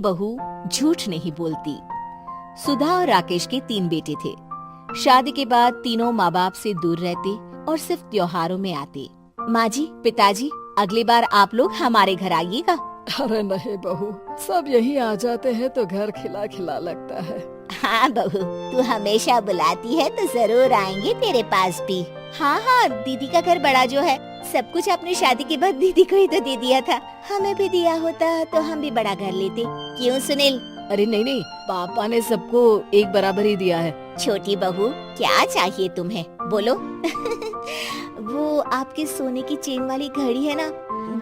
बहू झूठ नहीं बोलती। सुधा और राकेश के 3 बेटे थे। शादी के बाद तीनों माँ बाप से दूर रहते और सिर्फ त्योहारों में आते। माँ जी, पिताजी, अगली बार आप लोग हमारे घर आइएगा। अरे नहीं बहू, सब यहीं आ जाते हैं तो घर खिला खिला लगता है। हाँ बहू, तू हमेशा बुलाती है तो जरूर आएंगे तेरे पास भी। हाँ हाँ, दीदी का घर बड़ा जो है, सब कुछ आपने शादी के बाद दीदी को ही तो दे दिया था। हमें भी दिया होता तो हम भी बड़ा घर लेते। क्यों सुनील? अरे नहीं, पापा ने सबको एक बराबर ही दिया है। छोटी बहू, क्या चाहिए तुम्हें, बोलो। वो आपके सोने की चेन वाली घड़ी है ना,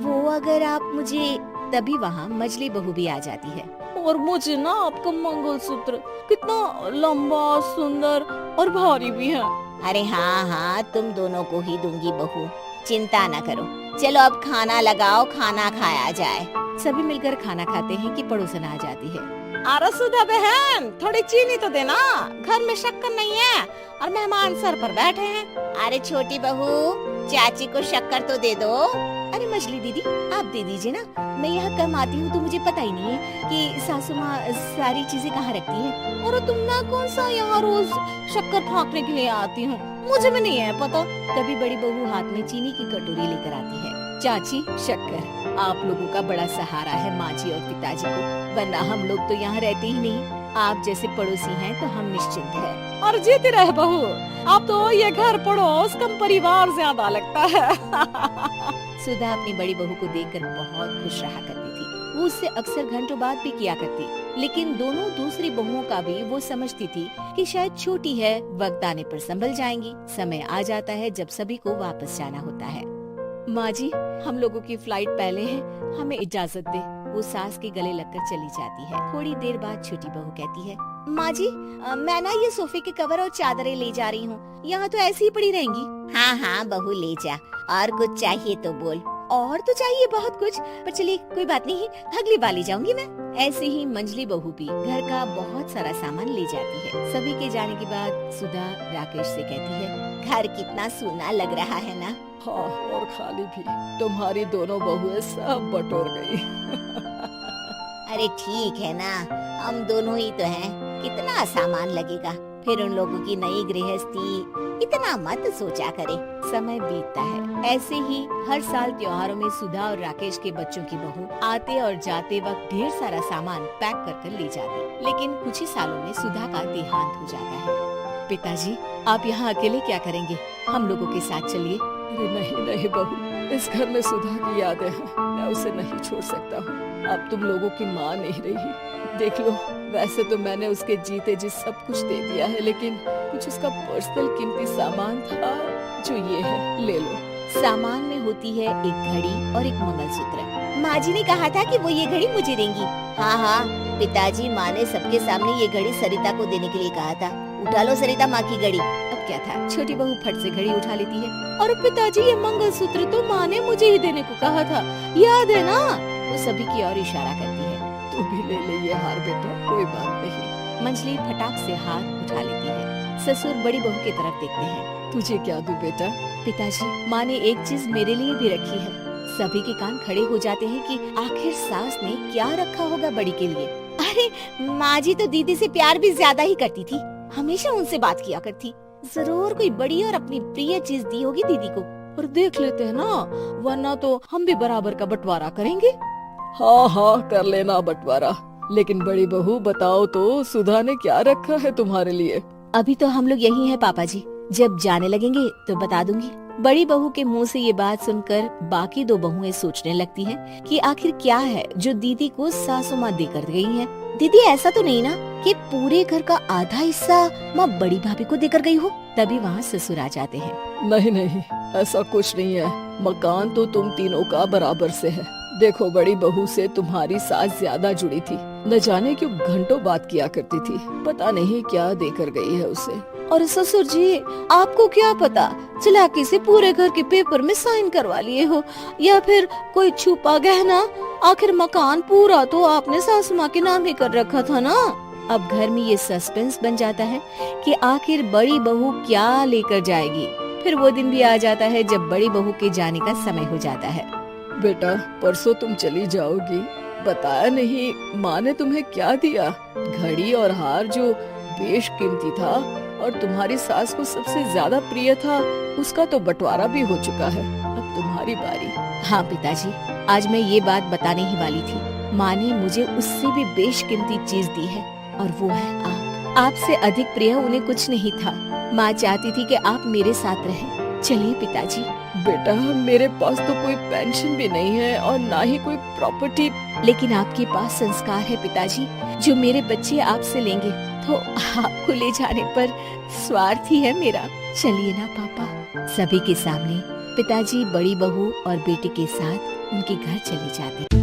वो अगर आप मुझे, तभी वहाँ मजली बहू भी आ जाती है। और मुझे ना आपका मंगलसूत्र कितना लंबा, सुंदर और भारी भी है। अरे हाँ हाँ, तुम दोनों को ही दूंगी बहू, चिंता न करो। चलो अब खाना लगाओ, खाना खाया जाए। सभी मिलकर खाना खाते हैं कि पड़ोसन आ जाती है। अरे सुधा बहन, थोड़ी चीनी तो देना, घर में शक्कर नहीं है और मेहमान सर पर बैठे हैं। अरे छोटी बहू, चाची को शक्कर तो दे दो। अरे मछली दीदी, आप दे दीजिए ना, मैं यहाँ कम आती हूँ तो मुझे पता ही नहीं है कि सासू माँ सारी चीजें कहाँ रखती है। और तुम ना कौन सा यहाँ रोज शक्कर फाँकने के लिए आती हूँ, मुझे भी नहीं है पता। तभी बड़ी बहू हाथ में चीनी की कटोरी लेकर आती है। चाची, शक्कर आप लोगों का बड़ा सहारा है माँ जी और पिताजी को, वरना हम लोग तो यहाँ रहते ही नहीं। आप जैसे पड़ोसी हैं तो हम निश्चिंत हैं। और जीती रहे बहू, अब तो ये घर पड़ोस कम परिवार ज्यादा लगता है। सुधा अपनी बड़ी बहू को देखकर बहुत खुश रहा करती थी। वो उससे अक्सर घंटों बात भी किया करती, लेकिन दोनों दूसरी बहुओं का भी वो समझती थी कि शायद छोटी है, वक्त आने पर संभल जाएंगी। समय आ जाता है जब सभी को वापस जाना होता है। माँ जी, हम लोगों की फ्लाइट पहले है, हमें इजाजत दे। वो सास के गले लगकर चली जाती है। थोड़ी देर बाद छोटी बहू कहती है, माँ जी, मैं ना ये सोफे के कवर और चादरें ले जा रही हूँ, यहाँ तो ऐसी ही पड़ी रहेंगी। हाँ हाँ बहू, ले जा, और कुछ चाहिए तो बोल। और तो चाहिए बहुत कुछ, पर चलिए कोई बात नहीं, अगली बार ले जाऊंगी मैं। ऐसे ही मंजली बहू भी घर का बहुत सारा सामान ले जाती है। सभी के जाने के बाद सुधा राकेश से कहती है, घर कितना सूना लग रहा है ना। हाँ, और खाली भी। तुम्हारी दोनों बहुएं सब बटोर गई। अरे ठीक है ना, हम दोनों ही तो हैं, कितना सामान लगेगा। फिर उन लोगों की नई गृहस्थी, इतना मत सोचा करे। समय बीतता है। ऐसे ही हर साल त्योहारों में सुधा और राकेश के बच्चों की बहू आते और जाते वक्त ढेर सारा सामान पैक कर ले जाती। लेकिन कुछ ही सालों में सुधा का देहांत हो जाता है। पिताजी, आप यहाँ अकेले क्या करेंगे, हम लोगों के साथ चलिए। अरे नहीं बहू, इस घर में सुधा की यादें हैं, मैं उसे नहीं छोड़ सकता हूँ। अब तुम लोगों की माँ नहीं रही। देख लो, वैसे तो मैंने उसके जीते जी सब कुछ दे दिया है, लेकिन कुछ उसका पर्सनल कीमती सामान था जो ये है, ले लो। सामान में होती है एक घड़ी और एक मंगलसूत्र। माँ जी ने कहा था कि वो ये घड़ी मुझे देंगी। हाँ हाँ पिताजी, माँ ने सबके सामने ये घड़ी सरिता को देने के लिए कहा था। उठा लो सरिता माँ की घड़ी। अब क्या था, छोटी बहू फट से घड़ी उठा लेती है। और पिताजी, ये मंगलसूत्र तो माँ ने मुझे ही देने को कहा था, याद है ना। वो सभी की ओर इशारा करती है। तू भी ले ले ये हार बेटा, कोई बात नहीं। मंजली फटाक से हार उठा लेती है। ससुर बड़ी बहू की तरफ देखते हैं। तुझे क्या दूं बेटा? पिताजी, माँ ने एक चीज मेरे लिए भी रखी है। सभी के कान खड़े हो जाते हैं कि आखिर सास ने क्या रखा होगा बड़ी के लिए। अरे माँ जी तो दीदी से प्यार भी ज्यादा ही करती थी, हमेशा उनसे बात किया करती। जरूर कोई बड़ी और अपनी प्रिय चीज दी होगी दीदी को। और देख लेते हैं ना, वरना तो हम भी बराबर का बंटवारा करेंगे। हाँ, कर लेना बंटवारा। लेकिन बड़ी बहू बताओ तो, सुधा ने क्या रखा है तुम्हारे लिए? अभी तो हम लोग यही हैं पापा जी, जब जाने लगेंगे तो बता दूंगी। बड़ी बहू के मुंह से ये बात सुनकर बाकी 2 बहुएं सोचने लगती हैं कि आखिर क्या है जो दीदी को सासू माँ देकर गई हैं। दीदी, ऐसा तो नहीं ना कि पूरे घर का आधा हिस्सा माँ बड़ी भाभी को देकर गई हो। तभी वहाँ ससुर आ जाते हैं। नहीं, ऐसा कुछ नहीं है। मकान तो तुम तीनों का बराबर से है। देखो, बड़ी बहू से तुम्हारी सास ज्यादा जुड़ी थी, न जाने क्यों घंटों बात किया करती थी। पता नहीं क्या देकर गई है उसे। और ससुर जी, आपको क्या पता, चालाकी से पूरे घर के पेपर में साइन करवा लिए हो, या फिर कोई छुपा गहना। आखिर मकान पूरा तो आपने सासू माँ के नाम ही कर रखा था ना। अब घर में ये सस्पेंस बन जाता है कि आखिर बड़ी बहू क्या लेकर जाएगी। फिर वो दिन भी आ जाता है जब बड़ी बहू के जाने का समय हो जाता है। बेटा, परसों तुम चली जाओगी, बताया नहीं माँ ने तुम्हें क्या दिया? घड़ी और हार जो बेशकीमती था और तुम्हारी सास को सबसे ज्यादा प्रिय था, उसका तो बंटवारा भी हो चुका है। अब तुम्हारी बारी। हाँ पिताजी, आज मैं ये बात बताने ही वाली थी। माँ ने मुझे उससे भी बेशकीमती चीज दी है और वो है आप। आपसे अधिक प्रिय उन्हें कुछ नहीं था। माँ चाहती थी कि आप मेरे साथ रहें। चलिए पिताजी। बेटा, मेरे पास तो कोई पेंशन भी नहीं है और ना ही कोई प्रॉपर्टी। लेकिन आपके पास संस्कार है पिताजी, जो मेरे बच्चे आपसे लेंगे, तो आपको ले जाने पर स्वार्थ ही है मेरा। चलिए ना पापा। सभी के सामने पिताजी बड़ी बहू और बेटे के साथ उनके घर चले जाते।